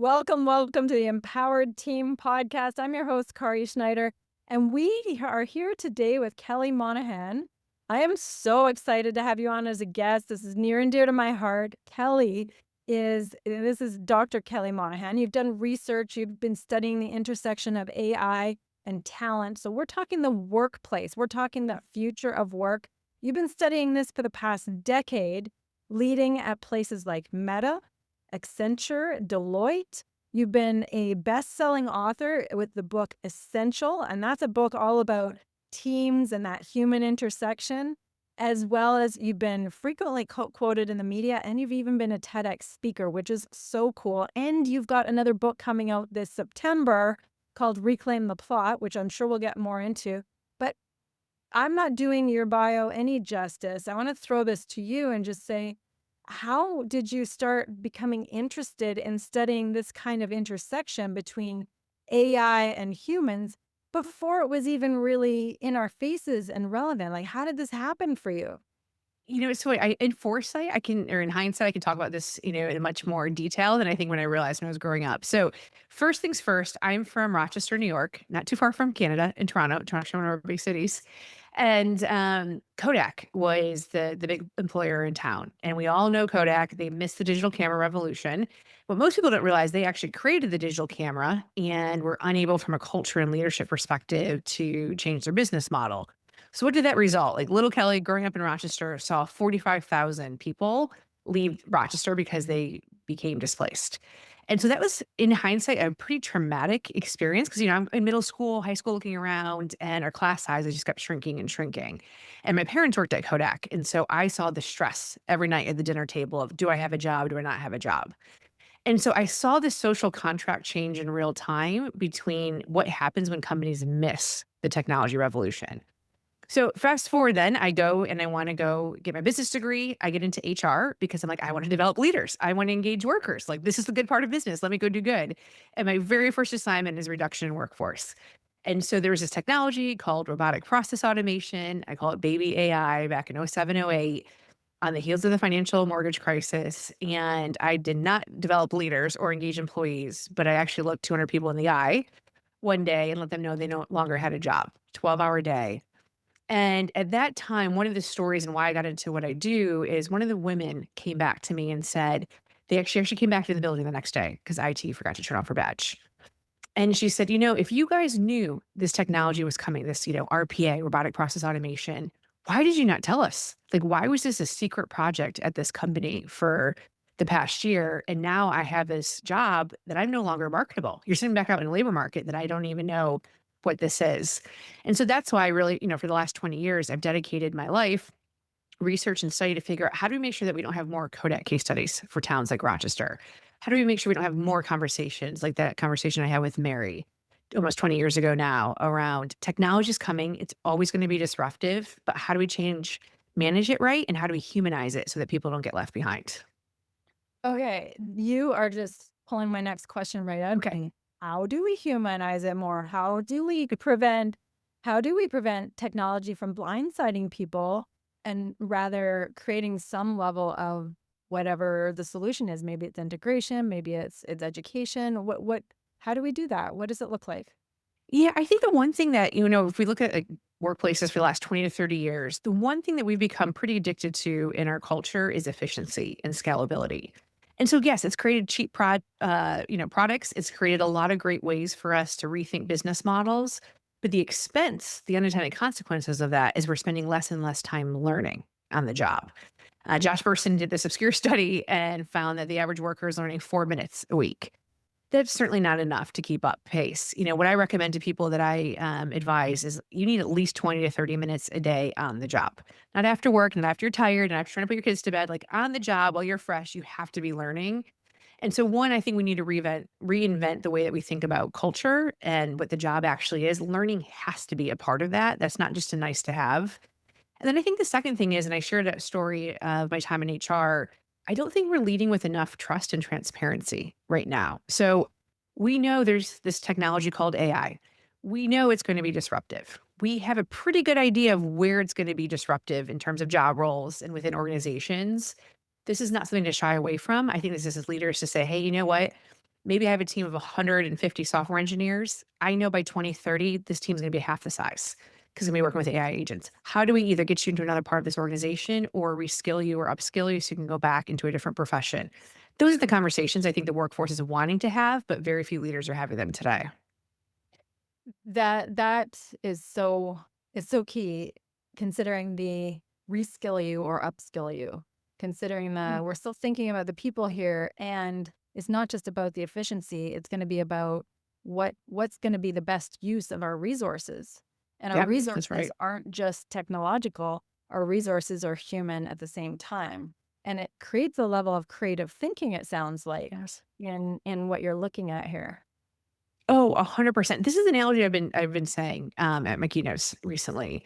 Welcome to the Empowered Team podcast. I'm your host, Kari Schneider, and we are here today with Kelly Monahan. I am so excited to have you on as a guest. This is near and dear to my heart. This is Dr. Kelly Monahan. You've done research, you've been studying the intersection of AI and talent. So we're talking the workplace, we're talking the future of work. You've been studying this for the past decade, leading at places like Meta, Accenture, Deloitte. You've been a best-selling author with the book Essential, and that's a book all about teams and that human intersection, as well as you've been frequently quoted in the media, and you've even been a TEDx speaker, which is so cool. And you've got another book coming out this September called Reclaim the Plot, which I'm sure we'll get more into. But I'm not doing your bio any justice. I want to throw this to you and just say, how did you start becoming interested in studying this kind of intersection between AI and humans before it was even really in our faces and relevant? Like, how did this happen for you? It's funny. In foresight, or in hindsight, I can talk about this, in much more detail than I think when I realized when I was growing up. So, first things first, I'm from Rochester, New York, not too far from Canada, in Toronto. Toronto's one of our big cities, and Kodak was the big employer in town, and we all know Kodak. They missed the digital camera revolution. What most people don't realize, they actually created the digital camera and were unable, from a culture and leadership perspective, to change their business model. So what did that result? Like, little Kelly growing up in Rochester saw 45,000 people leave Rochester because they became displaced. And so that was, in hindsight, a pretty traumatic experience because, I'm in middle school, high school, looking around, and our class sizes just kept shrinking and shrinking. And my parents worked at Kodak. And so I saw the stress every night at the dinner table of, do I have a job? Do I not have a job? And so I saw this social contract change in real time between what happens when companies miss the technology revolution. So fast forward, then I go and I want to go get my business degree. I get into HR because I'm like, I want to develop leaders. I want to engage workers. Like, this is the good part of business. Let me go do good. And my very first assignment is reduction in workforce. And so there was this technology called robotic process automation. I call it baby AI, back in '07, '08, on the heels of the financial mortgage crisis. And I did not develop leaders or engage employees, but I actually looked 200 people in the eye one day and let them know they no longer had a job, 12-hour day. And at that time, one of the stories and why I got into what I do is one of the women came back to me and said they actually came back to the building the next day because IT forgot to turn off her badge. And she said, if you guys knew this technology was coming, this, RPA, robotic process automation, why did you not tell us? Like, why was this a secret project at this company for the past year? And now I have this job that I'm no longer marketable. You're sitting back out in the labor market that I don't even know what this is. And so that's why I really, for the last 20 years, I've dedicated my life, research and study to figure out, how do we make sure that we don't have more Kodak case studies for towns like Rochester? How do we make sure we don't have more conversations like that conversation I had with Mary almost 20 years ago now around technology is coming. It's always going to be disruptive, but how do we manage it right? And how do we humanize it so that people don't get left behind? Okay, you are just pulling my next question right out. Okay. How do we humanize it more? How do we prevent technology from blindsiding people and rather creating some level of whatever the solution is? Maybe it's integration, maybe it's education. How do we do that? What does it look like? Yeah, I think the one thing that, if we look at like workplaces for the last 20 to 30 years, the one thing that we've become pretty addicted to in our culture is efficiency and scalability. And so, yes, it's created cheap products. It's created a lot of great ways for us to rethink business models. But the expense, the unintended consequences of that is we're spending less and less time learning on the job. Josh Bersin did this obscure study and found that the average worker is learning 4 minutes a week. That's certainly not enough to keep up pace. What I recommend to people that I advise is you need at least 20 to 30 minutes a day on the job. Not after work, not after you're tired, not after trying to put your kids to bed, like on the job while you're fresh, you have to be learning. And so one, I think we need to reinvent the way that we think about culture and what the job actually is. Learning has to be a part of that. That's not just a nice to have. And then I think the second thing is, and I shared a story of my time in HR, I don't think we're leading with enough trust and transparency right now. So we know there's this technology called AI. We know it's going to be disruptive. We have a pretty good idea of where it's going to be disruptive in terms of job roles and within organizations. This is not something to shy away from. I think this is as leaders to say, hey, you know what? Maybe I have a team of 150 software engineers. I know by 2030, this team's going to be half the size because I'm going to be working with AI agents. How do we either get you into another part of this organization or reskill you or upskill you so you can go back into a different profession? Those are the conversations I think the workforce is wanting to have, but very few leaders are having them today. That is so key, considering the reskill you or upskill you, considering Mm. that we're still thinking about the people here, and it's not just about the efficiency, it's gonna be about what's gonna be the best use of our resources. And our Yep, that's resources right. aren't just technological, our resources are human at the same time. And it creates a level of creative thinking, it sounds like, Yes. in what you're looking at here. Oh, 100%. This is an analogy I've been saying at my keynotes recently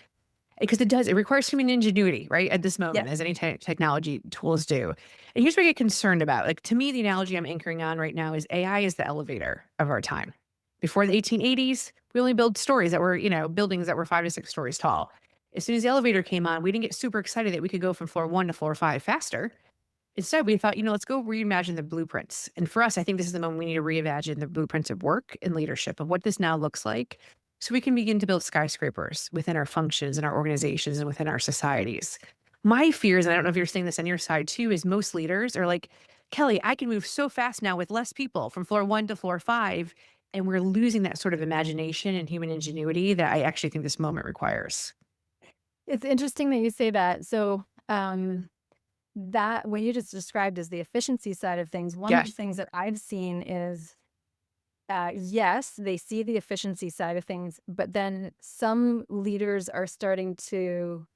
because it requires human ingenuity, right? At this moment, as any technology tools do. And here's what I get concerned about. Like to me, the analogy I'm anchoring on right now is AI is the elevator of our time. Before the 1880s, we only built stories that were, buildings that were 5 to 6 stories tall. As soon as the elevator came on, we didn't get super excited that we could go from floor 1 to floor 5 faster. Instead, we thought, let's go reimagine the blueprints. And for us, I think this is the moment we need to reimagine the blueprints of work and leadership of what this now looks like so we can begin to build skyscrapers within our functions and our organizations and within our societies. My fears, and I don't know if you're seeing this on your side too, is most leaders are like, Kelly, I can move so fast now with less people from floor 1 to floor 5. And we're losing that sort of imagination and human ingenuity that I actually think this moment requires. It's interesting that you say that. So, that what you just described as the efficiency side of things, one of the Yes. things that I've seen is, yes, they see the efficiency side of things, but then some leaders are starting to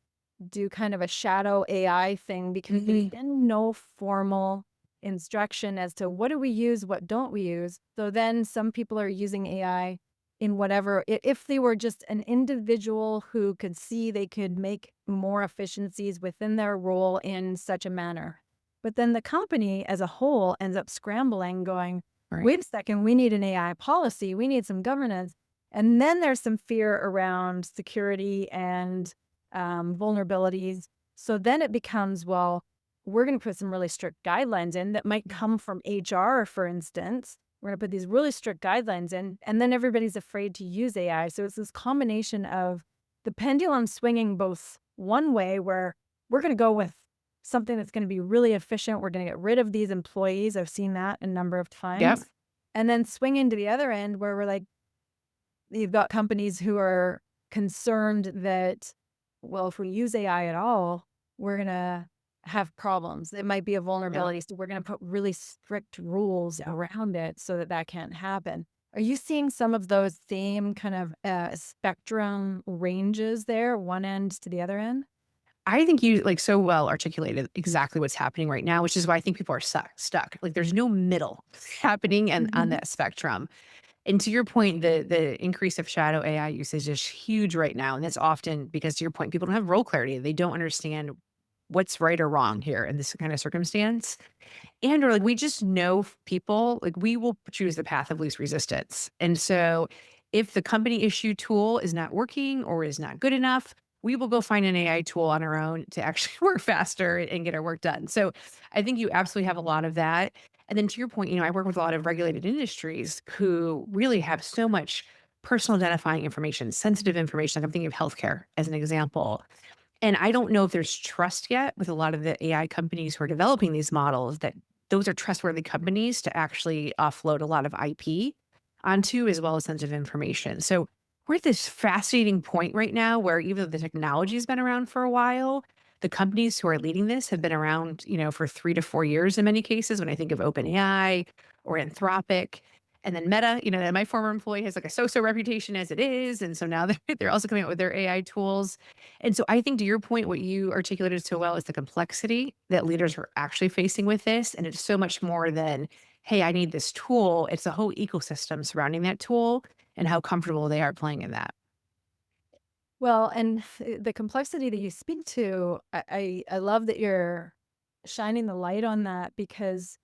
do kind of a shadow AI thing because there's Mhm. been no formal instruction as to what do we use, what don't we use. So then some people are using AI in whatever, if they were just an individual who could see they could make more efficiencies within their role in such a manner. But then the company as a whole ends up scrambling, going, Right. wait a second, we need an AI policy, we need some governance. And then there's some fear around security and vulnerabilities. So then it becomes, well, we're going to put some really strict guidelines in that might come from HR, for instance. We're going to put these really strict guidelines in, and then everybody's afraid to use AI. So it's this combination of the pendulum swinging both one way, where we're going to go with something that's going to be really efficient. We're going to get rid of these employees. I've seen that a number of Yep. times. And then swing into the other end where we're like, you've got companies who are concerned that, well, if we use AI at all, we're going to have problems. It might be a Yeah. vulnerability. So we're going to put really strict rules around it so that that can't happen. Are you seeing some of those same kind of spectrum ranges there, one end to the other end? I think you like so well articulated exactly what's happening right now, which is why I think people are stuck. Like there's no middle happening and on Mhm. that spectrum. And to your point, the increase of shadow AI usage is huge right now. And that's often because to your point, people don't have role clarity. They don't understand what's right or wrong here in this kind of circumstance. And or like we just know people, like we will choose the path of least resistance. And so if the company issue tool is not working or is not good enough, we will go find an AI tool on our own to actually work faster and get our work done. So I think you absolutely have a lot of that. And then to your point, I work with a lot of regulated industries who really have so much personal identifying information, sensitive information. Like I'm thinking of healthcare as an example. And I don't know if there's trust yet with a lot of the AI companies who are developing these models that those are trustworthy companies to actually offload a lot of IP onto as well as sensitive information. So we're at this fascinating point right now where even though the technology has been around for a while, the companies who are leading this have been around, for 3 to 4 years in many cases. When I think of OpenAI or Anthropic, and then Meta, and my former employee has like a so-so reputation as it is. And so now they're also coming out with their AI tools. And so I think to your point, what you articulated so well is the complexity that leaders are actually facing with this. And it's so much more than, hey, I need this tool. It's the whole ecosystem surrounding that tool and how comfortable they are playing in that. Well, and the complexity that you speak to, I love that you're shining the light on that, because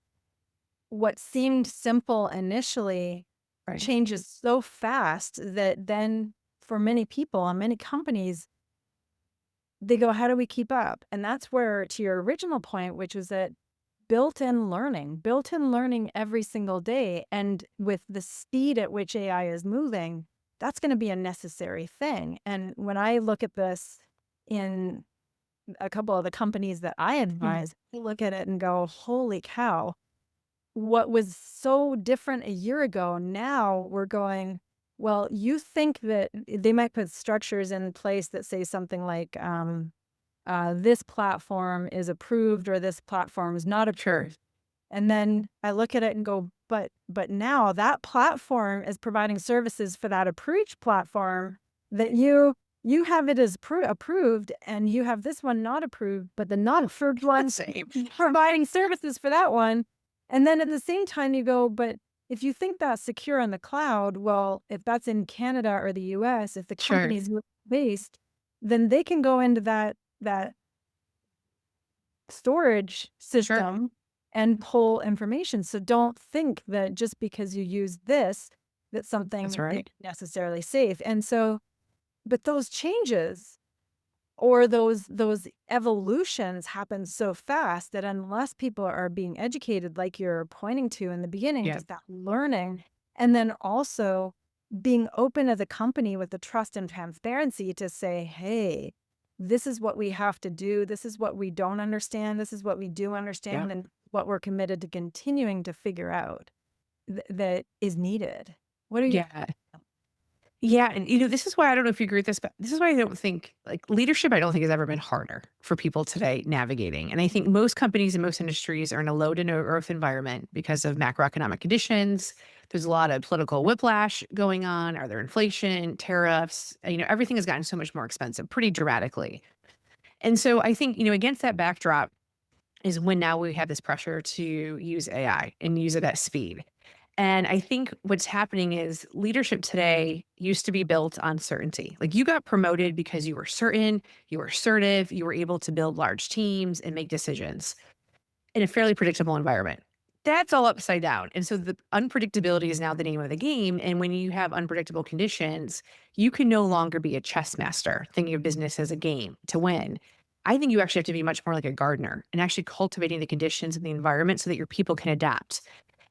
what seemed simple initially Right. changes so fast that then for many people and many companies, they go, how do we keep up? And that's where, to your original point, which was that built-in learning every single day. And with the speed at which AI is moving, that's going to be a necessary thing. And when I look at this in a couple of the companies that I Mm. advise, I look at it and go, holy cow, what was so different a year ago, now we're going, well, you think that they might put structures in place that say something like, this platform is approved or this platform is not Sure. approved. And then I look at it and go, but now that platform is providing services for that approved platform that you have it as approved, and you have this one not approved, but the not approved one Same. providing services for that one. And then at the same time you go, but if you think that's secure on the cloud, well, if that's in Canada or the US, if the Sure. company's based, then they can go into that storage Sure. system and pull information. So don't think that just because you use this, that That's something is right. necessarily safe. And so, but those changes or those evolutions happen so fast that unless people are being educated, like you're pointing to in the beginning, Yeah. just that learning, and then also being open as a company with the trust and transparency to say, hey, this is what we have to do, this is what we don't understand, this is what we do Yeah. understand, and what we're committed to continuing to figure out that is needed. What are you? Yeah. Yeah, and this is why I don't know if you agree with this, but this is why I don't think like leadership, I don't think has ever been harder for people today navigating. And I think most companies and most industries are in a low to no growth environment because of macroeconomic conditions. There's a lot of political whiplash going on. Are there inflation, tariffs? Everything has gotten so much more expensive pretty dramatically. And so I think, against that backdrop is when now we have this pressure to use AI and use it at speed. And I think what's happening is leadership today used to be built on certainty. Like you got promoted because you were certain, you were assertive, you were able to build large teams and make decisions in a fairly predictable environment. That's all upside down. And so the unpredictability is now the name of the game. And when you have unpredictable conditions, you can no longer be a chess master thinking of business as a game to win. I think you actually have to be much more like a gardener and actually cultivating the conditions and the environment so that your people can adapt.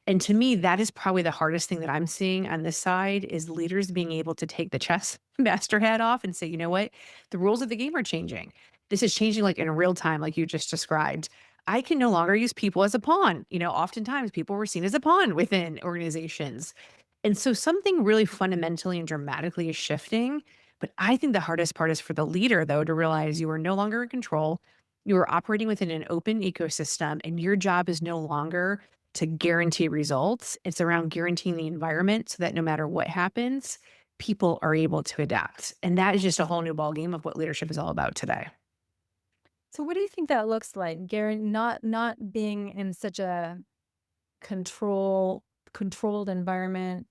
And to me, that is probably the hardest thing that I'm seeing on this side is leaders being able to take the chess master hat off and say, you know what? The rules of the game are changing. This is changing like in real time, like you just described. I can no longer use people as a pawn. Oftentimes people were seen as a pawn within organizations. And so something really fundamentally and dramatically is shifting. But I think the hardest part is for the leader, though, to realize you are no longer in control. You are operating within an open ecosystem, and your job is no longer to guarantee results. It's around guaranteeing the environment so that no matter what happens, people are able to adapt. And that is just a whole new ballgame of what leadership is all about today. So what do you think that looks like, Gary? Not being in such a controlled environment,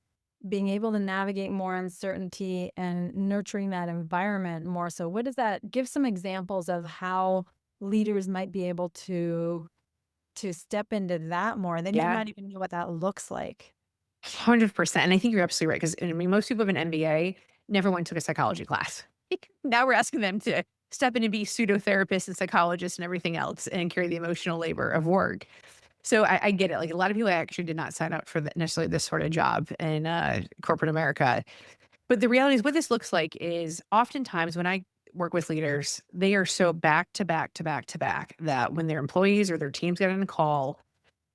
being able to navigate more uncertainty and nurturing that environment more so. What does that give some examples of how leaders might be able to step into that more? They may Yeah, not even know what that looks like. 100%. And I think you're absolutely right. Because I mean, most people have an MBA, never went to a psychology class. Now we're asking them to step in and be pseudo therapists and psychologists and everything else and carry the emotional labor of work. So I get it. Like a lot of people actually did not sign up for necessarily this sort of job in corporate America. But the reality is, what this looks like is oftentimes when I work with leaders, they are so back to back to back to back that when their employees or their teams get on a call,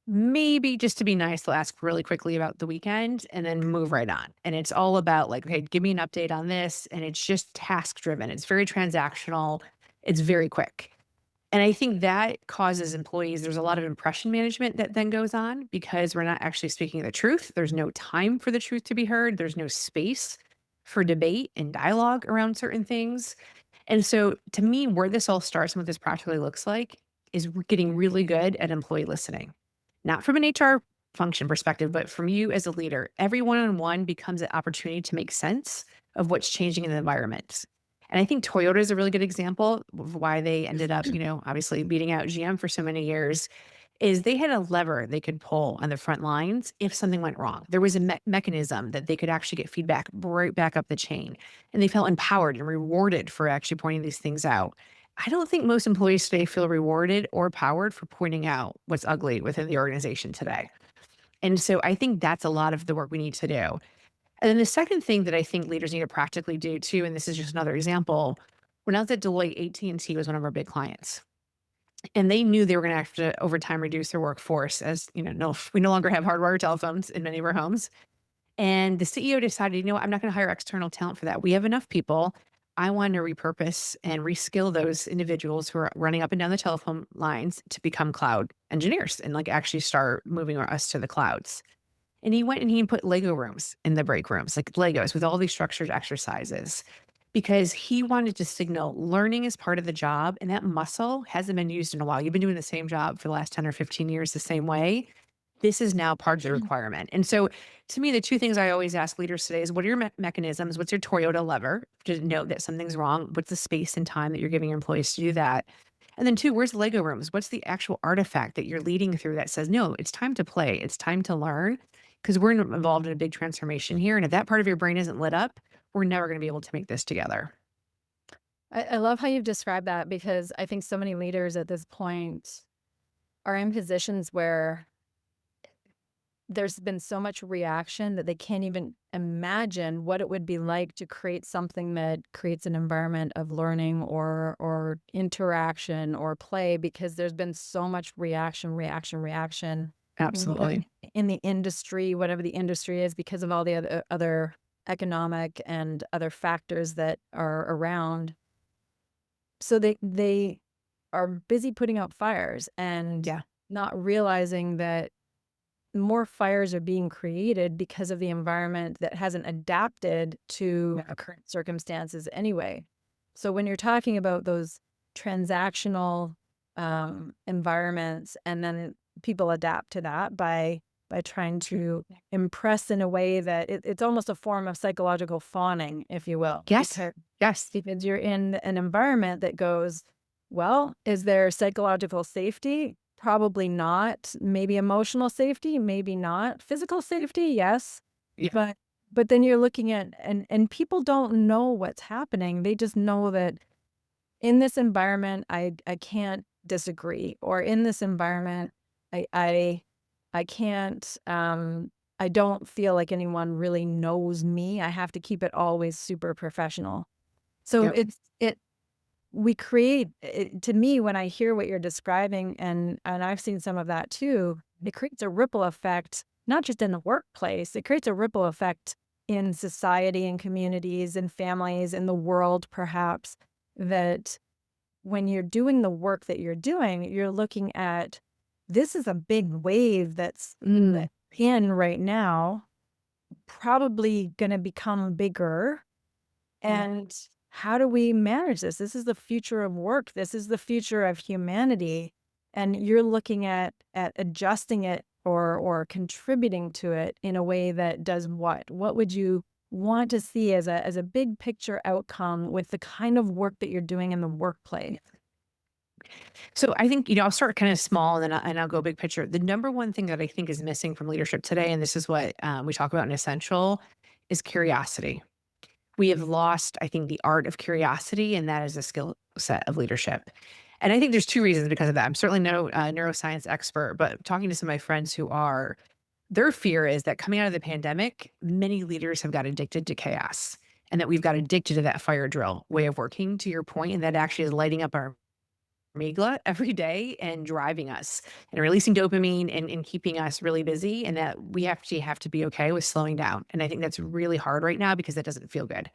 maybe just to be nice, they'll ask really quickly about the weekend and then move right on. And it's all about like, okay, give me an update on this. And it's just task driven. It's very transactional. It's very quick. And I think that causes employees, there's a lot of impression management that then goes on because we're not actually speaking the truth. There's no time for the truth to be heard. There's no space for debate and dialogue around certain things. And so to me, where this all starts and what this practically looks like is getting really good at employee listening, not from an HR function perspective, but from you as a leader. Every one-on-one becomes an opportunity to make sense of what's changing in the environment. And I think Toyota is a really good example of why they ended up, obviously beating out GM for so many years, is they had a lever they could pull on the front lines if something went wrong. There was a mechanism that they could actually get feedback right back up the chain. And they felt empowered and rewarded for actually pointing these things out. I don't think most employees today feel rewarded or powered for pointing out what's ugly within the organization today. And so I think that's a lot of the work we need to do. And then the second thing that I think leaders need to practically do too, and this is just another example, when I was at Deloitte, AT&T was one of our big clients. And they knew they were going to have to over time reduce their workforce as, we no longer have hardwired telephones in many of our homes. And the CEO decided, what, I'm not going to hire external talent for that. We have enough people. I want to repurpose and reskill those individuals who are running up and down the telephone lines to become cloud engineers and like actually start moving us to the clouds. And he went and he put Lego rooms in the break rooms, like Legos with all these structured exercises, because he wanted to signal learning is part of the job. And that muscle hasn't been used in a while. You've been doing the same job for the last 10 or 15 years the same way. This is now part of the requirement. And so to me, the two things I always ask leaders today is what are your mechanisms? What's your Toyota lever to know that something's wrong? What's the space and time that you're giving your employees to do that? And then two, where's the Lego rooms? What's the actual artifact that you're leading through that says, no, it's time to play. It's time to learn because we're involved in a big transformation here. And if that part of your brain isn't lit up, we're never going to be able to make this together. I love how you've described that because I think so many leaders at this point are in positions where there's been so much reaction that they can't even imagine what it would be like to create something that creates an environment of learning or interaction or play because there's been so much reaction Absolutely. in the industry, whatever the industry is, because of all the other economic and other factors that are around. So they are busy putting out fires and Yeah. not realizing that more fires are being created because of the environment that hasn't adapted to current circumstances anyway. So when you're talking about those transactional environments and then people adapt to that by trying to impress in a way that it's almost a form of psychological fawning, if you will. Yes. Yes. Because you're in an environment that goes, well, is there psychological safety? Probably not. Maybe emotional safety, maybe not. Physical safety, yes. Yeah. But then you're looking at and people don't know what's happening. They just know that in this environment I can't disagree, or in this environment I can't I don't feel like anyone really knows me. I have to keep it always super professional. So Yep. we create to me, when I hear what you're describing, and I've seen some of that too, it creates a ripple effect, not just in the workplace, it creates a ripple effect in society and communities and families in the world, perhaps, that when you're doing the work that you're doing, you're looking at, this is a big wave that's in right now, probably going to become bigger. And how do we manage this? This is the future of work. This is the future of humanity. And you're looking at adjusting it or contributing to it in a way that does what? What would you want to see as a big picture outcome with the kind of work that you're doing in the workplace? So I think, I'll start kind of small and then I'll go big picture. The number one thing that I think is missing from leadership today, and this is what we talk about in Essential, is curiosity. We have lost, I think, the art of curiosity, and that is a skill set of leadership. And I think there's two reasons because of that. I'm certainly no neuroscience expert, but talking to some of my friends who are, their fear is that coming out of the pandemic, many leaders have got addicted to chaos and that we've got addicted to that fire drill way of working, to your point, and that actually is lighting up our amygdala every day and driving us and releasing dopamine and keeping us really busy, and that we actually have to be okay with slowing down. And I think that's really hard right now because that doesn't feel good.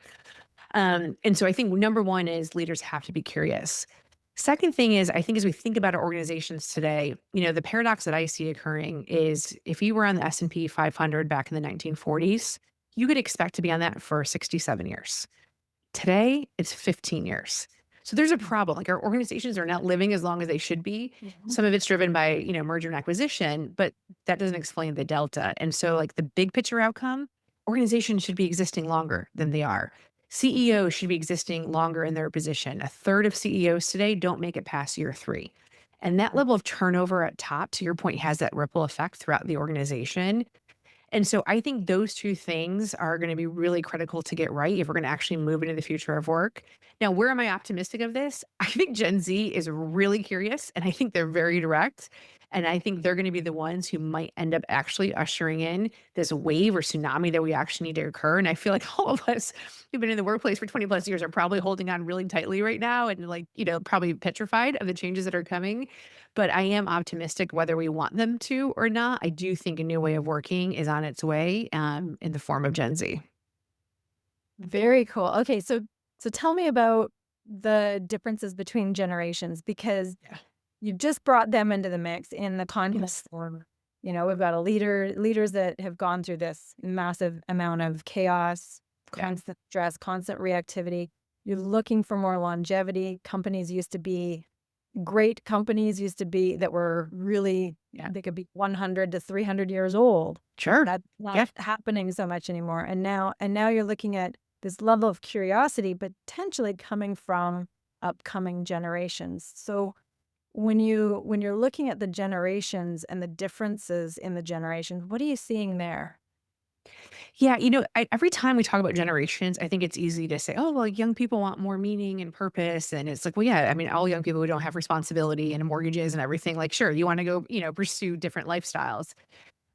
And so I think number one is leaders have to be curious. Second thing is, I think as we think about our organizations today, the paradox that I see occurring is if you were on the S&P 500 back in the 1940s, you could expect to be on that for 67 years. Today, it's 15 years. So there's a problem. Like, our organizations are not living as long as they should be. Some of it's driven by, merger and acquisition, but that doesn't explain the delta. And so, like, the big picture outcome, organizations should be existing longer than they are. CEOs should be existing longer in their position. A third of CEOs today don't make it past year 3. And that level of turnover at top, to your point, has that ripple effect throughout the organization. And so I think those two things are going to be really critical to get right if we're going to actually move into the future of work. Now, where am I optimistic of this? I think Gen Z is really curious and I think they're very direct. And I think they're going to be the ones who might end up actually ushering in this wave or tsunami that we actually need to occur. And I feel like all of us who've been in the workplace for 20 plus years are probably holding on really tightly right now and like, probably petrified of the changes that are coming. But I am optimistic whether we want them to or not. I do think a new way of working is on its way in the form of Gen Z. Very cool. Okay, so tell me about the differences between generations because Yeah. you just brought them into the mix in the context. Yes. We've got leaders that have gone through this massive amount of chaos, Yeah. constant stress, constant reactivity. You're looking for more longevity. Great companies used to be that were really, Yeah. they could be 100 to 300 years old. Sure. That's not Yeah. happening so much anymore. And now you're looking at this level of curiosity potentially coming from upcoming generations. So when you're looking at the generations and the differences in the generations, what are you seeing there? Yeah. Every time we talk about generations, I think it's easy to say, oh, well, young people want more meaning and purpose. And it's like, well, yeah, I mean, all young people who don't have responsibility and mortgages and everything, like, sure, you want to go, pursue different lifestyles.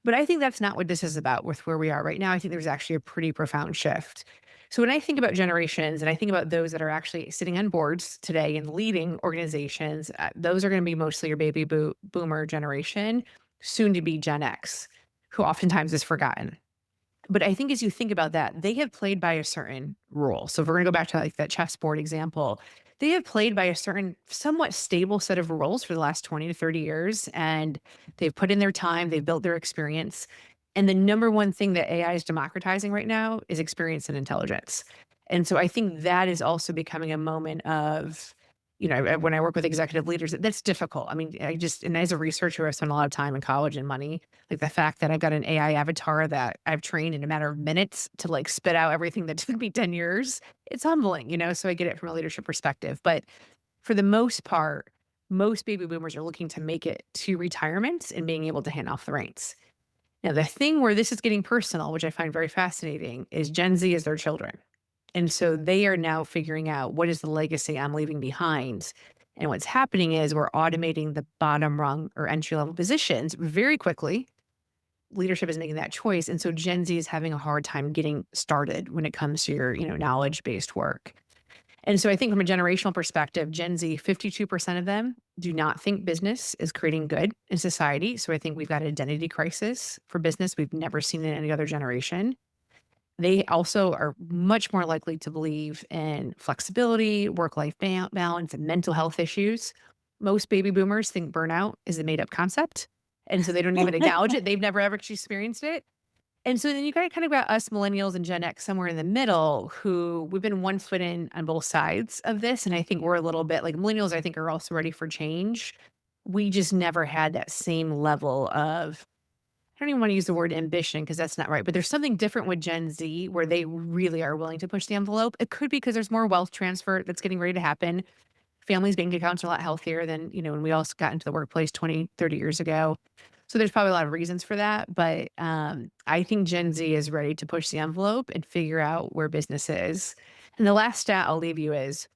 But I think that's not what this is about with where we are right now. I think there's actually a pretty profound shift. So when I think about generations and I think about those that are actually sitting on boards today and leading organizations, those are going to be mostly your boomer generation, soon to be Gen X, who oftentimes is forgotten. But I think as you think about that, they have played by a certain rule. So if we're going to go back to like that chessboard example, they have played by a certain somewhat stable set of rules for the last 20 to 30 years. And they've put in their time, they've built their experience. And the number one thing that AI is democratizing right now is experience and intelligence. And so I think that is also becoming a moment of, when I work with executive leaders, that's difficult. I mean, and as a researcher, I spent a lot of time in college and money. Like the fact that I've got an AI avatar that I've trained in a matter of minutes to like spit out everything that took me 10 years, it's humbling. So I get it from a leadership perspective. But for the most part, most baby boomers are looking to make it to retirement and being able to hand off the reins. Now, the thing where this is getting personal, which I find very fascinating, is Gen Z is their children. And so they are now figuring out what is the legacy I'm leaving behind. And what's happening is we're automating the bottom rung or entry level positions very quickly. Leadership is making that choice. And so Gen Z is having a hard time getting started when it comes to your, knowledge based work. And so I think from a generational perspective, Gen Z, 52% of them do not think business is creating good in society. So I think we've got an identity crisis for business we've never seen in any other generation. They also are much more likely to believe in flexibility, work-life balance, and mental health issues. Most baby boomers think burnout is a made-up concept, and so they don't even acknowledge it. They've never ever actually experienced it. And so then you got kind of got us millennials and Gen X somewhere in the middle who we've been one foot in on both sides of this. And I think we're a little bit like millennials, I think are also ready for change. We just never had that same level of, I don't even want to use the word ambition because that's not right, but there's something different with Gen Z where they really are willing to push the envelope. It could be because there's more wealth transfer that's getting ready to happen. Families' bank accounts are a lot healthier than, when we all got into the workplace 20, 30 years ago. So there's probably a lot of reasons for that. But I think Gen Z is ready to push the envelope and figure out where business is. And the last stat I'll leave you is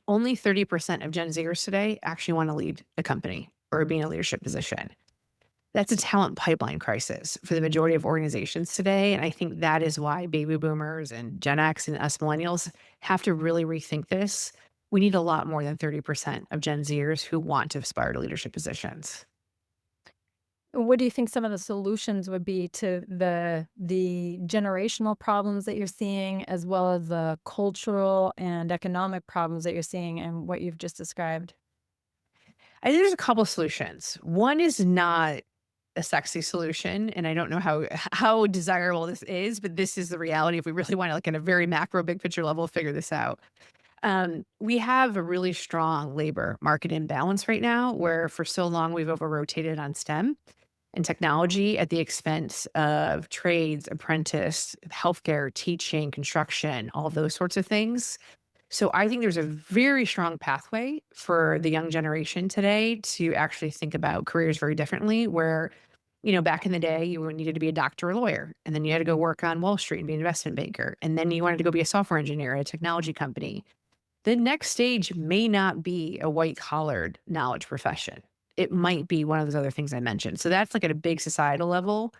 only 30% of Gen Zers today actually want to lead a company or be in a leadership position. That's a talent pipeline crisis for the majority of organizations today. And I think that is why baby boomers and Gen X and us millennials have to really rethink this. We need a lot more than 30% of Gen Zers who want to aspire to leadership positions. What do you think some of the solutions would be to the generational problems that you're seeing, as well as the cultural and economic problems that you're seeing and what you've just described? I think there's a couple solutions. One is not a sexy solution, and I don't know how desirable this is, but this is the reality if we really want to, like, in a very macro, big picture level, figure this out. We have a really strong labor market imbalance right now, where for so long we've over rotated on STEM and technology at the expense of trades, apprentice, healthcare, teaching, construction, all those sorts of things. So I think there's a very strong pathway for the young generation today to actually think about careers very differently, where back in the day, you needed to be a doctor or lawyer, and then you had to go work on Wall Street and be an investment banker. And then you wanted to go be a software engineer at a technology company. The next stage may not be a white collared knowledge profession. It might be one of those other things I mentioned. So that's like at a big societal level,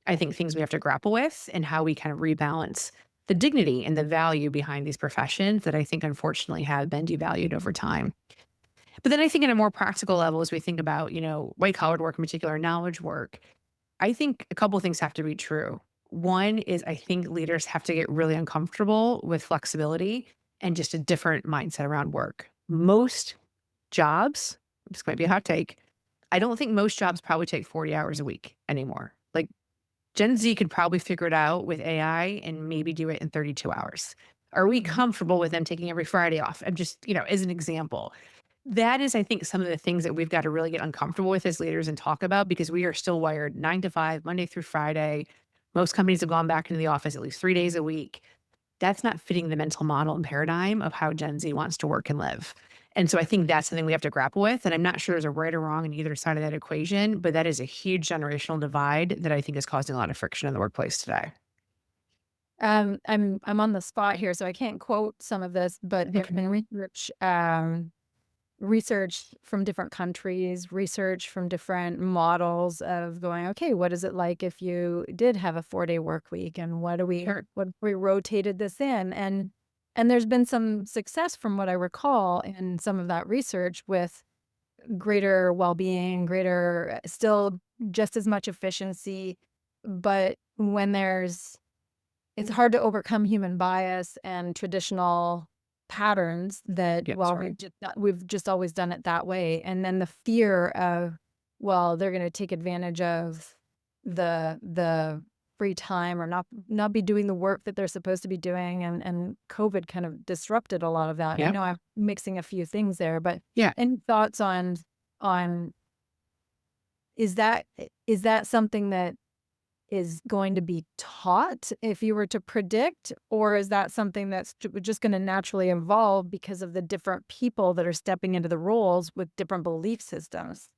I think things we have to grapple with and how we kind of rebalance the dignity and the value behind these professions that I think unfortunately have been devalued over time. But then I think at a more practical level, as we think about, white collared work, in particular, knowledge work, I think a couple of things have to be true. One is I think leaders have to get really uncomfortable with flexibility and just a different mindset around work. Most jobs, this might be a hot take, I don't think most jobs probably take 40 hours a week anymore. Like Gen Z could probably figure it out with AI and maybe do it in 32 hours. Are we comfortable with them taking every Friday off? I'm just, as an example. That is, I think, some of the things that we've got to really get uncomfortable with as leaders and talk about because we are still wired 9 to 5, Monday through Friday. Most companies have gone back into the office at least 3 days a week. That's not fitting the mental model and paradigm of how Gen Z wants to work and live. And so I think that's something we have to grapple with. And I'm not sure there's a right or wrong on either side of that equation, but that is a huge generational divide that I think is causing a lot of friction in the workplace today. I'm on the spot here, so I can't quote some of this, but there's been research from different countries, research from different models of going, okay, what is it like if you did have a 4-day work week, and what if we rotated this in, and there's been some success from what I recall in some of that research with greater well-being, greater still just as much efficiency, but when it's hard to overcome human bias and traditional patterns that, Yeah, well, sorry. we've just always done it that way. And then the fear of, well, they're going to take advantage of the free time or not be doing the work that they're supposed to be doing. And COVID kind of disrupted a lot of that. I Yep. know I'm mixing a few things there, but Yeah. any thoughts on is that something that is going to be taught if you were to predict, or is that something that's just going to naturally evolve because of the different people that are stepping into the roles with different belief systems?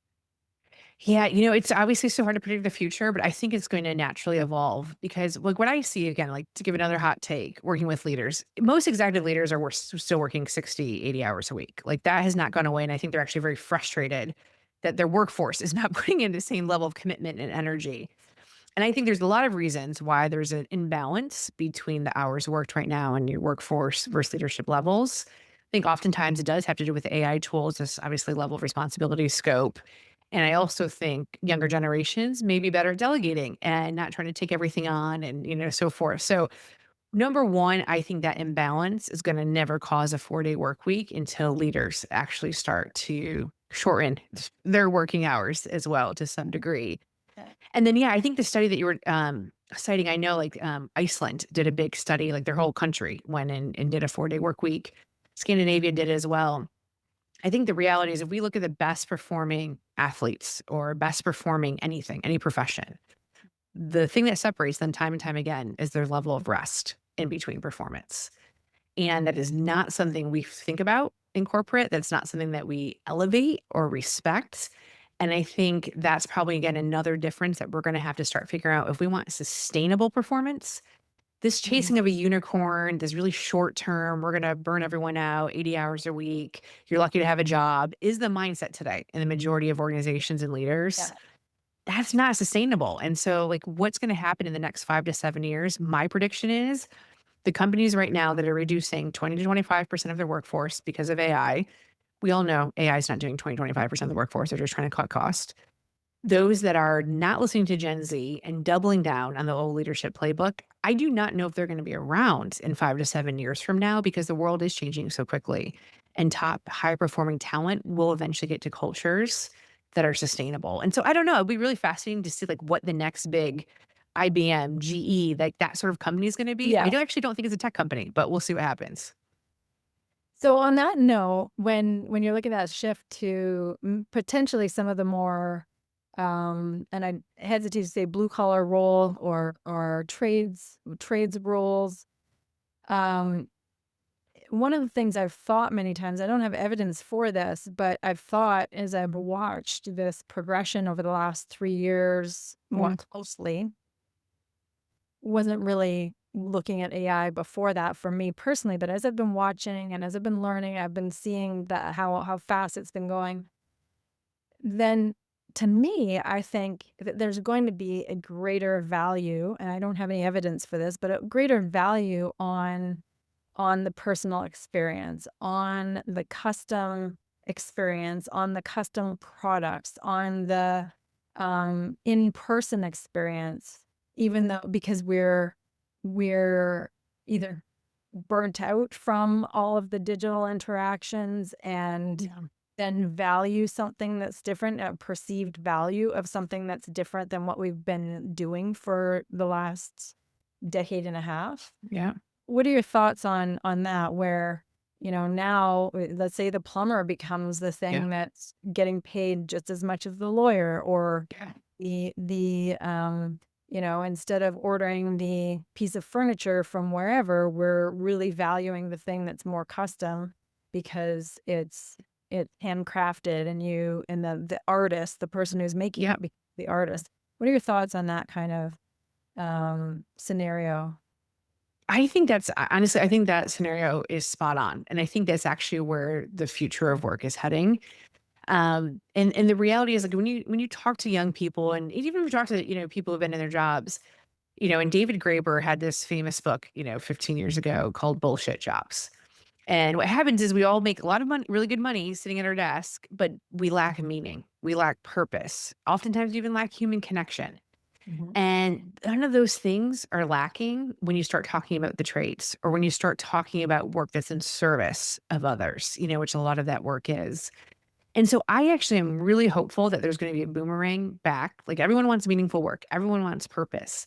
Yeah, it's obviously so hard to predict the future, but I think it's going to naturally evolve because, like, what I see again, like to give another hot take, working with leaders, most executive leaders are still working 60, 80 hours a week. Like, that has not gone away. And I think they're actually very frustrated that their workforce is not putting in the same level of commitment and energy. And I think there's a lot of reasons why there's an imbalance between the hours worked right now and your workforce versus leadership levels. I think oftentimes it does have to do with AI tools, this obviously level of responsibility, scope. And I also think younger generations may be better at delegating and not trying to take everything on and, so forth. So, number one, I think that imbalance is going to never cause a 4-day work week until leaders actually start to shorten their working hours as well to some degree. Okay. And then, yeah, I think the study that you were citing, I know like Iceland did a big study, like their whole country went in and did a 4-day work week. Scandinavia did it as well. I think the reality is if we look at the best performing athletes or best performing anything, any profession, the thing that separates them time and time again is their level of rest in between performance. And that is not something we think about in corporate. That's not something that we elevate or respect. And I think that's probably, again, another difference that we're going to have to start figuring out if we want sustainable performance. This Mhm. chasing of a unicorn, this really short term, we're going to burn everyone out 80 hours a week. You're lucky to have a job is the mindset today in the majority of organizations and leaders. Yeah. That's not sustainable. And so, like, what's going to happen in the next 5 to 7 years? My prediction is the companies right now that are reducing 20 to 25% of their workforce because of AI. We all know AI is not doing 20, 25% of the workforce. They're just trying to cut cost. Those that are not listening to Gen Z and doubling down on the old leadership playbook, I do not know if they're going to be around in 5 to 7 years from now because the world is changing so quickly. And top high performing talent will eventually get to cultures that are sustainable. And so I don't know. It'd be really fascinating to see like what the next big IBM, GE, like that sort of company is going to be. I Yeah. actually don't think it's a tech company, but we'll see what happens. So on that note, when you're looking at that shift to potentially some of the more, and I hesitate to say blue collar role or trades roles, um, one of the things I've thought many times, I don't have evidence for this, but I've thought as I've watched this progression over the last 3 years more closely, wasn't really looking at AI before that for me personally, but as I've been watching and as I've been learning, I've been seeing that how fast it's been going. Then to me, I think that there's going to be a greater value, and I don't have any evidence for this, but a greater value on the personal experience, on the custom experience, on the custom products, on the in-person experience, even though because we're either burnt out from all of the digital interactions and Yeah. then value something that's different, a perceived value of something that's different than what we've been doing for the last decade and a half. Yeah. What are your thoughts on that where, now let's say the plumber becomes the Yeah. thing that's getting paid just as much as the lawyer, or Yeah. instead of ordering the piece of furniture from wherever, we're really valuing the thing that's more custom because it's handcrafted and the artist, the person who's making Yeah. it, the artist. What are your thoughts on that kind of scenario? Honestly, I think that scenario is spot on. And I think that's actually where the future of work is heading. And the reality is like when you talk to young people and even if you talk to, people who've been in their jobs, and David Graeber had this famous book, 15 years ago called Bullshit Jobs. And what happens is we all make a lot of money, really good money sitting at our desk, but we lack meaning. We lack purpose. Oftentimes we even lack human connection. Mhm. And none of those things are lacking when you start talking about the trades or when you start talking about work that's in service of others, which a lot of that work is. And so I actually am really hopeful that there's going to be a boomerang back. Like everyone wants meaningful work, everyone wants purpose.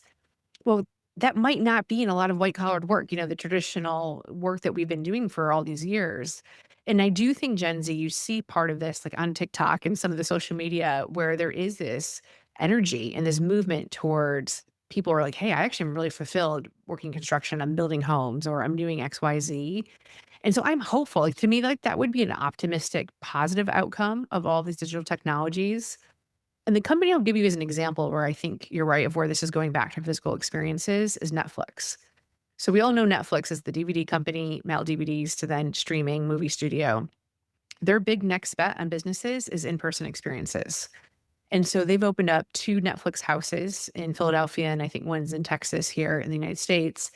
Well, that might not be in a lot of white collared work, the traditional work that we've been doing for all these years. And I do think Gen Z, you see part of this like on TikTok and some of the social media where there is this energy and this movement towards people are like, hey, I actually am really fulfilled working construction. I'm building homes or I'm doing XYZ. And so I'm hopeful. Like to me, like that would be an optimistic, positive outcome of all these digital technologies. And the company I'll give you as an example where I think you're right of where this is going back to physical experiences is Netflix. So we all know Netflix is the DVD company, mail DVDs to then streaming movie studio. Their big next bet on businesses is in-person experiences. And so they've opened up 2 Netflix houses in Philadelphia and I think one's in Texas here in the United States.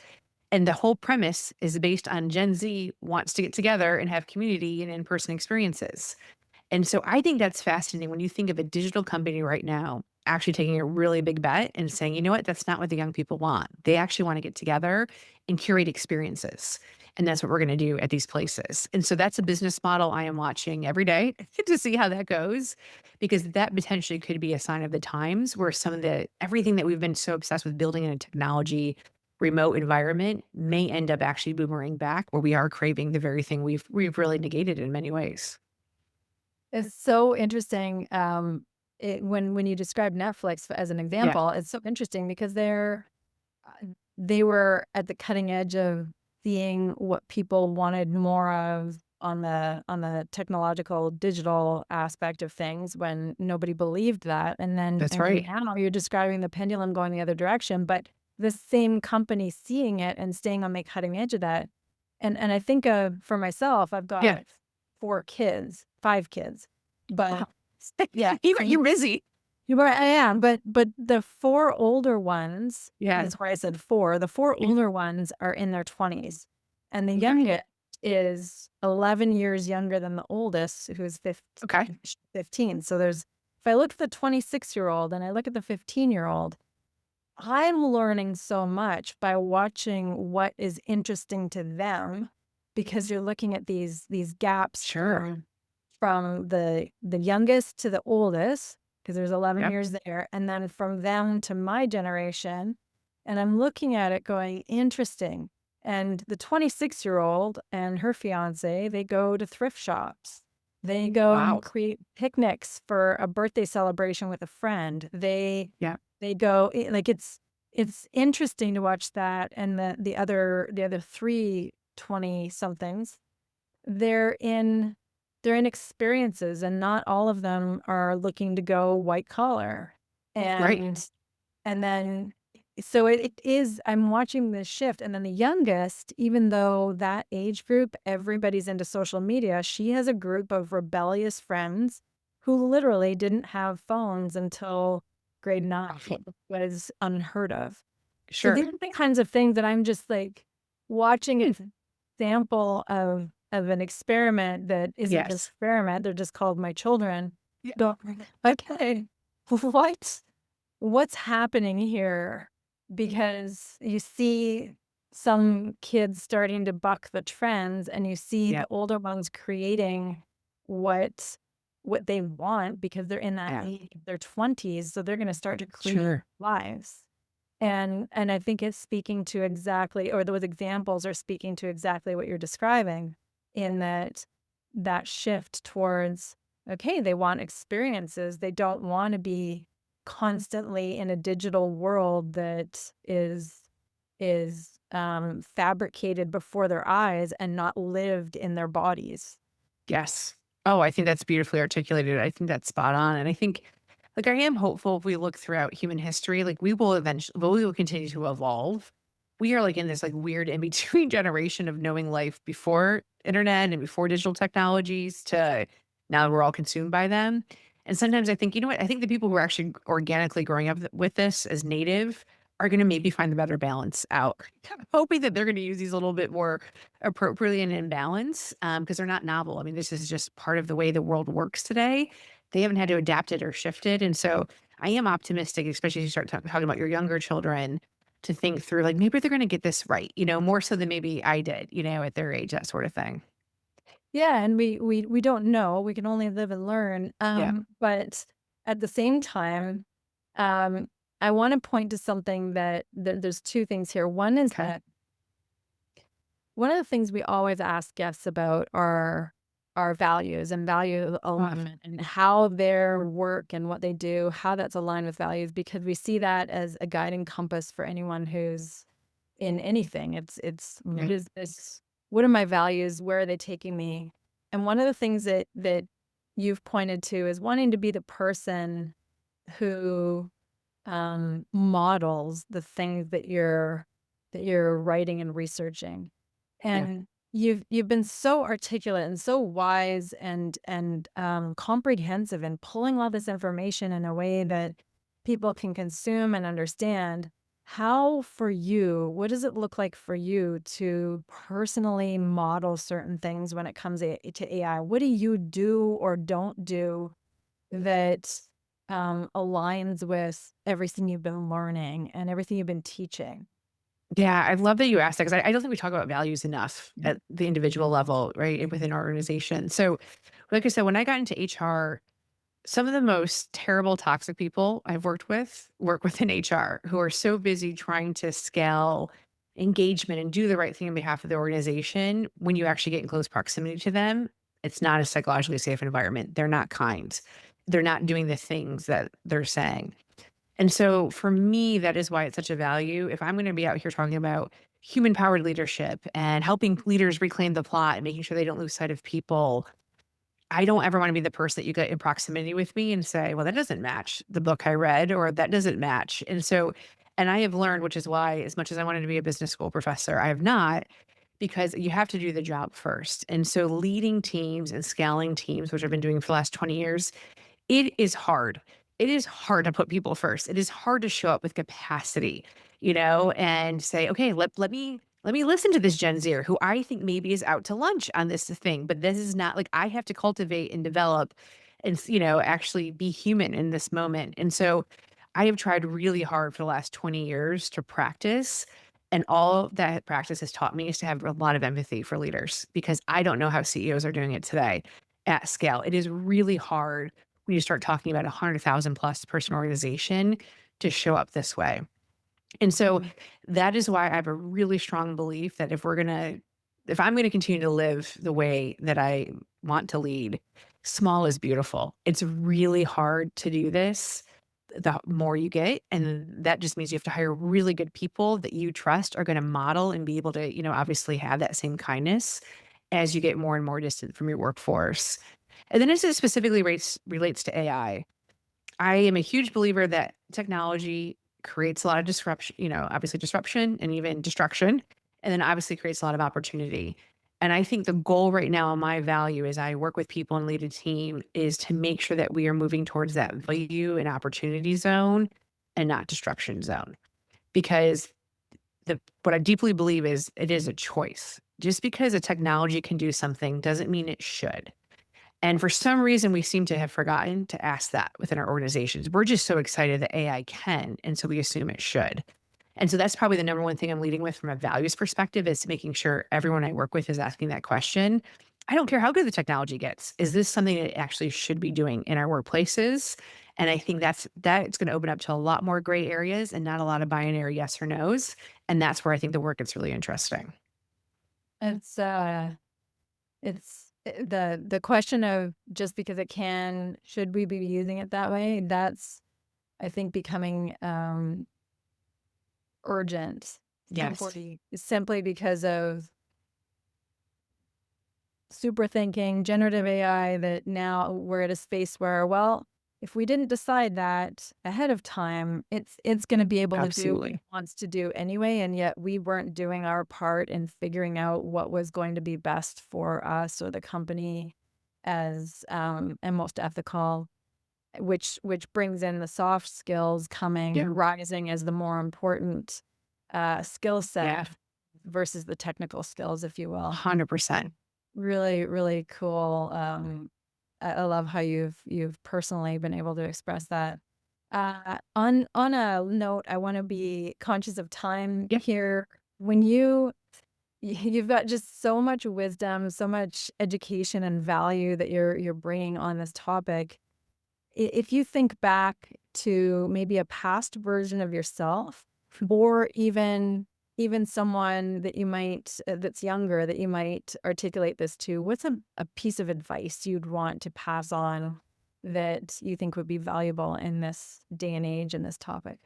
And the whole premise is based on Gen Z wants to get together and have community and in-person experiences. And so I think that's fascinating when you think of a digital company right now actually taking a really big bet and saying, you know what, that's not what the young people want. They actually want to get together and curate experiences. And that's what we're going to do at these places. And so that's a business model I am watching every day to see how that goes, because that potentially could be a sign of the times where some of the everything that we've been so obsessed with building in a technology remote environment may end up actually boomerang back where we are craving the very thing we've really negated in many ways. It's so interesting. When you describe Netflix as an Yeah. example, it's so interesting because they were at the cutting edge of seeing what people wanted more of on the technological digital aspect of things when nobody believed that. And then That's and then right. now you're describing the pendulum going the other direction, but the same company seeing it and staying on the cutting edge of that. And I think for myself, I've Yeah. got 5 kids, but Wow. yeah, You're busy. you're right, I am, but the 4 older ones, Yeah. that's why I said 4, the 4 older ones are in their 20s, and the Okay. youngest is 11 years younger than the oldest, who's Okay. 15, so if I look at the 26-year-old and I look at the 15-year-old, I'm learning so much by watching what is interesting to them because you're looking at these gaps Sure. from the youngest to the oldest, because there's 11 Yep. years there, and then from them to my generation, and I'm looking at it going, interesting. And the 26-year-old and her fiance, they go to thrift shops. They go and Wow. create picnics for a birthday celebration with a friend. Yeah. They go like it's interesting to watch that, and the other 3 20 somethings, they're in they're in experiences, and not all of them are looking to go white collar. Right. And then so it is, I'm watching this shift. And then the youngest, even though that age group, everybody's into social media, she has a group of rebellious friends who literally didn't have phones until grade 9. Was unheard of. So Sure. these are the kinds of things that I'm just like watching an example of an experiment that isn't an Yes. experiment. They're just called my children. Yeah. Go, okay, what's happening here? Because you see some kids starting to buck the trends, and you see Yeah. the older ones creating what what they want because they're in that Yeah. age, their 20s, so they're going to start to create Sure. lives. And I think it's speaking to exactly, or those examples are speaking to exactly what you're describing, in that shift towards, okay, they want experiences. They don't want to be constantly in a digital world that is fabricated before their eyes and not lived in their bodies. Yes. Oh, I think that's beautifully articulated. I think that's spot on. And I think, like, I am hopeful if we look throughout human history, like, we will continue to evolve. We are like in this like weird in between generation of knowing life before internet and before digital technologies to now we're all consumed by them. And sometimes I think, you know what? I think the people who are actually organically growing up with this as native are going to maybe find the better balance out. I'm hoping that they're going to use these a little bit more appropriately and in balance, because they're not novel. I mean, this is just part of the way the world works today. They haven't had to adapt it or shift it. And so I am optimistic, especially as you start talking about your younger children, to think through like maybe they're going to get this right, more so than maybe I did, at their age, that sort of thing. Yeah, and we don't know. We can only live and learn. Yeah. But at the same time, um, I want to point to something that there's two things here. One is Okay. that one of the things we always ask guests about are our values and value alignment, and how their work and what they do, how that's aligned with values, because we see that as a guiding compass for anyone who's in anything. It's what Right. is this? What are my values? Where are they taking me? And one of the things that you've pointed to is wanting to be the person who models the things that you're writing and researching. Yeah. And you've been so articulate and so wise and comprehensive in pulling all this information in a way that people can consume and understand. How, for you, what does it look like for you to personally model certain things when it comes to AI? What do you do or don't do that aligns with everything you've been learning and everything you've been teaching? Yeah, I love that you asked that because I don't think we talk about values enough at the individual level, right, and within our organization. So, like I said, when I got into HR, some of the most terrible toxic people I've worked with work within HR who are so busy trying to scale engagement and do the right thing on behalf of the organization. When you actually get in close proximity to them, it's not a psychologically safe environment. They're not kind. They're not doing the things that they're saying. And so for me, that is why it's such a value. If I'm going to be out here talking about human powered leadership and helping leaders reclaim the plot and making sure they don't lose sight of people, I don't ever want to be the person that you get in proximity with me and say, well, that doesn't match the book I read, or that doesn't match. And so, and I have learned, which is why, as much as I wanted to be a business school professor, I have not, because you have to do the job first. And so, leading teams and scaling teams, which I've been doing for the last 20 years, it is hard. It is hard to put people first. It is hard to show up with capacity, and say, okay, let me listen to this Gen Zer who I think maybe is out to lunch on this thing, but this is not like I have to cultivate and develop and actually be human in this moment. And so I have tried really hard for the last 20 years to practice. And all that practice has taught me is to have a lot of empathy for leaders because I don't know how CEOs are doing it today at scale. It is really hard when you start talking about 100,000 plus person organization to show up this way. And so that is why I have a really strong belief that if I'm going to continue to live the way that I want to lead, small is beautiful. It's really hard to do this the more you get. And that just means you have to hire really good people that you trust are going to model and be able to, obviously have that same kindness as you get more and more distant from your workforce. And then as it specifically relates to AI, I am a huge believer that technology creates a lot of disruption, obviously disruption and even destruction, and then obviously creates a lot of opportunity. And I think the goal right now on my value as I work with people and lead a team is to make sure that we are moving towards that value and opportunity zone and not destruction zone. Because what I deeply believe is it is a choice. Just because a technology can do something doesn't mean it should. And for some reason, we seem to have forgotten to ask that within our organizations. We're just so excited that AI can, and so we assume it should. And so that's probably the number one thing I'm leading with from a values perspective is making sure everyone I work with is asking that question. I don't care how good the technology gets. Is this something that it actually should be doing in our workplaces? And I think that's going to open up to a lot more gray areas and not a lot of binary yes or no's. And that's where I think the work gets really interesting. It's the question of just because it can, should we be using it that way? That's, I think, becoming urgent. Yes. Simply because of super thinking, generative AI, that now we're at a space where, well, if we didn't decide that ahead of time, it's going to be able to do what it Absolutely. wants to do anyway, and yet we weren't doing our part in figuring out what was going to be best for us or the company as and most ethical, which brings in the soft skills Yeah. rising as the more important skill set Yeah. versus the technical skills, if you will. 100%. Really, really cool. I love how you've personally been able to express that. On a note, I want to be conscious of time Yeah. here. When you've got just so much wisdom, so much education and value that you're bringing on this topic. If you think back to maybe a past version of yourself, or even someone that you might that's younger that you might articulate this to, what's a piece of advice you'd want to pass on that you think would be valuable in this day and age and this topic?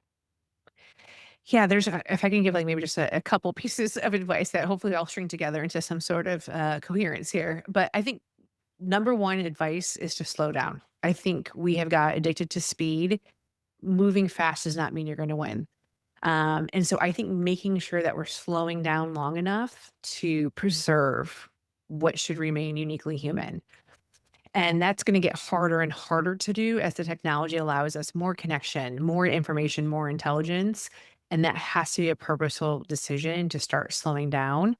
Yeah, if I can give like maybe just a couple pieces of advice that hopefully I'll string together into some sort of coherence here. But I think number one advice is to slow down. I think we have got addicted to speed. Moving fast does not mean you're going to win. And so I think making sure that we're slowing down long enough to preserve what should remain uniquely human. And that's going to get harder and harder to do as the technology allows us more connection, more information, more intelligence. And that has to be a purposeful decision to start slowing down.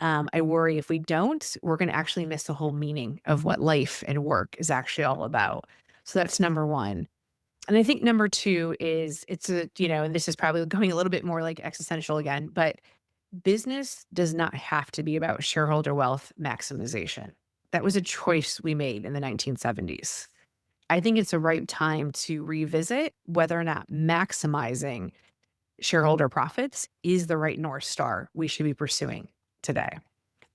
I worry if we don't, we're going to actually miss the whole meaning of what life and work is actually all about. So that's number one. And I think number two is and this is probably going a little bit more like existential again, but business does not have to be about shareholder wealth maximization. That was a choice we made in the 1970s. I think it's the right time to revisit whether or not maximizing shareholder profits is the right North Star we should be pursuing today.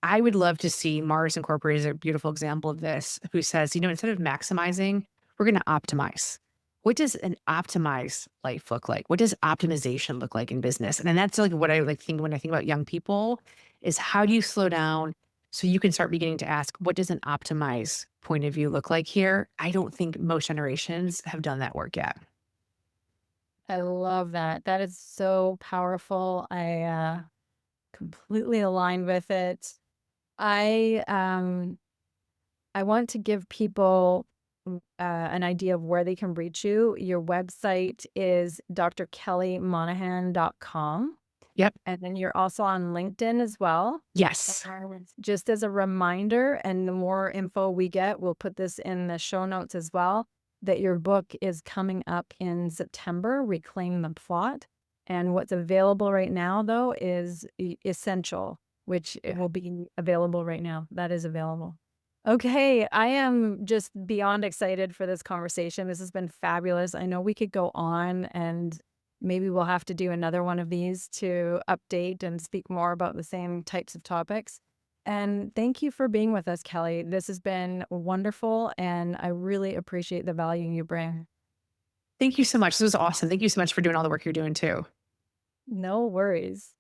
I would love to see Mars Incorporated as a beautiful example of this, who says, instead of maximizing, we're going to optimize. What does an optimized life look like? What does optimization look like in business? And then that's like what I like think when I think about young people is how do you slow down so you can start beginning to ask, what does an optimized point of view look like here? I don't think most generations have done that work yet. I love that. That is so powerful. I completely aligned with it. I want to give people an idea of where they can reach you. Your website is drkellymonahan.com. Yep. And then you're also on LinkedIn as well. Yes. Just as a reminder, and the more info we get, we'll put this in the show notes as well, that your book is coming up in September, Reclaim the Plot. And what's available right now, though, is Essential, which will be available right now. That is available. Okay, I am just beyond excited for this conversation. This has been fabulous. I know we could go on, and maybe we'll have to do another one of these to update and speak more about the same types of topics. And thank you for being with us, Kelly. This has been wonderful, and I really appreciate the value you bring. Thank you so much. This was awesome. Thank you so much for doing all the work you're doing too. No worries.